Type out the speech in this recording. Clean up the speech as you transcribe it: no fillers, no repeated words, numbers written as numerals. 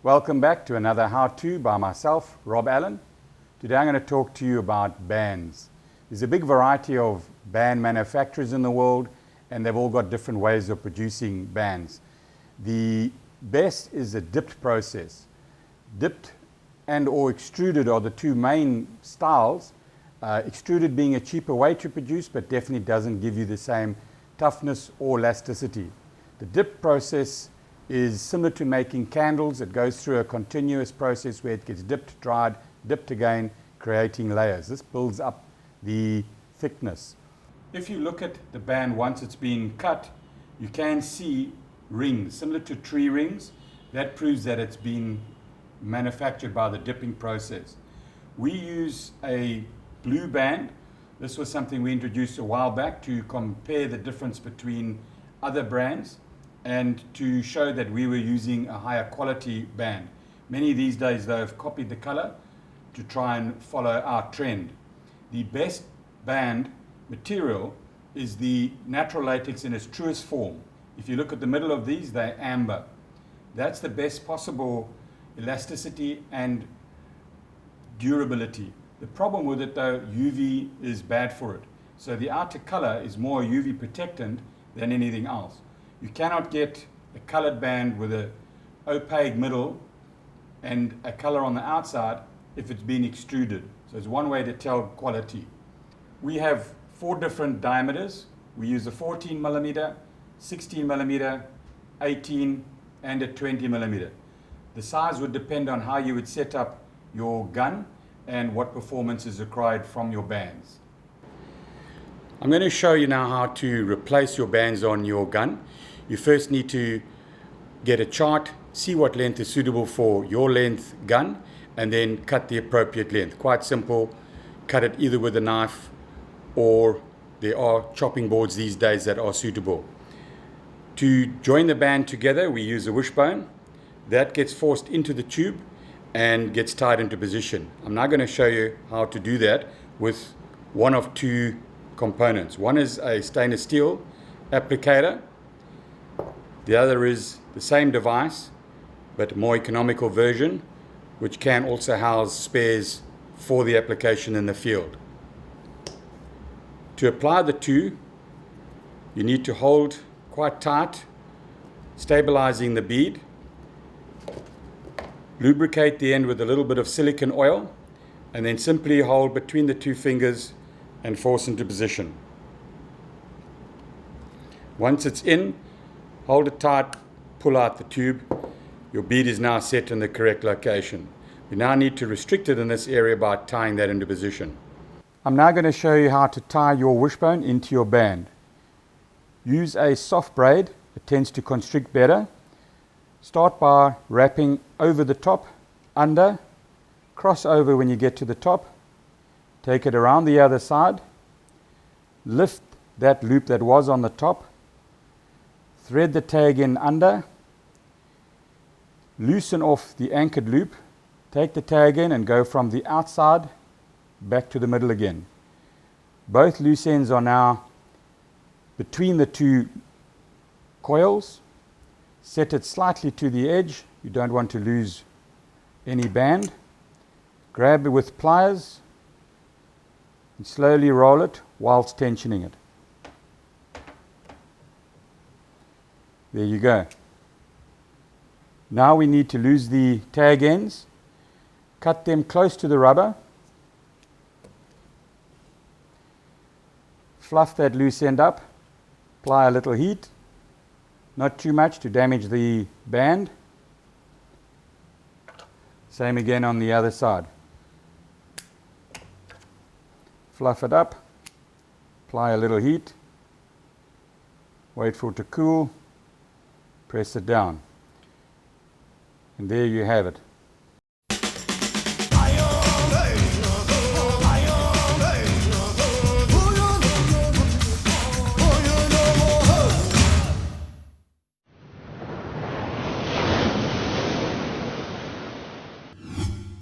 Welcome back to another how-to by myself, Rob Allen. Today I'm going to talk to you about bands. There's a big variety of band manufacturers in the world, and they've all got different ways of producing bands. The best is a dipped process. Dipped and or extruded are the two main styles. Extruded being a cheaper way to produce, but definitely doesn't give you the same toughness or elasticity. The dipped process is similar to making candles. It goes through a continuous process where it gets dipped, dried, dipped again, creating layers. This builds up the thickness. If you look at the band once it's been cut, you can see rings, similar to tree rings. That proves that it's been manufactured by the dipping process. We use a blue band. This was something we introduced a while back to compare the difference between other brands and to show that we were using a higher quality band. Many these days though have copied the color to try and follow our trend. The best band material is the natural latex in its truest form. If you look at the middle of these, they're amber. That's the best possible elasticity and durability. The problem with it though, UV is bad for it. So the outer color is more UV protectant than anything else. You cannot get a colored band with an opaque middle and a color on the outside if it's been extruded. So it's one way to tell quality. We have 4 different diameters. We use a 14 millimeter, 16 millimeter, 18, and a 20 millimeter. The size would depend on how you would set up your gun and what performance is required from your bands. I'm going to show you now how to replace your bands on your gun. You first need to get a chart, see what length is suitable for your length gun, and then cut the appropriate length. Quite simple. Cut it either with a knife or there are chopping boards these days that are suitable. To join the band together, we use a wishbone. That gets forced into the tube and gets tied into position. I'm now going to show you how to do that with one of 2 components. One is a stainless steel applicator. The other is the same device, but a more economical version, which can also house spares for the application in the field. To apply the 2, you need to hold quite tight, stabilizing the bead. Lubricate the end with a little bit of silicone oil, and then simply hold between the 2 fingers and force into position. Once it's in, hold it tight, pull out the tube. Your bead is now set in the correct location. We now need to restrict it in this area by tying that into position. I'm now going to show you how to tie your wishbone into your band. Use a soft braid. It tends to constrict better. Start by wrapping over the top, under, cross over when you get to the top, take it around the other side, lift that loop that was on the top, thread the tag in under, loosen off the anchored loop, take the tag in and go from the outside back to the middle again. Both loose ends are now between the 2 coils. Set it slightly to the edge. You don't want to lose any band. Grab it with pliers and slowly roll it whilst tensioning it. There you go. Now we need to lose the tag ends. Cut them close to the rubber. Fluff that loose end up. Apply a little heat. Not too much to damage the band. Same again on the other side. Fluff it up. Apply a little heat. Wait for it to cool. Press it down. And there you have it.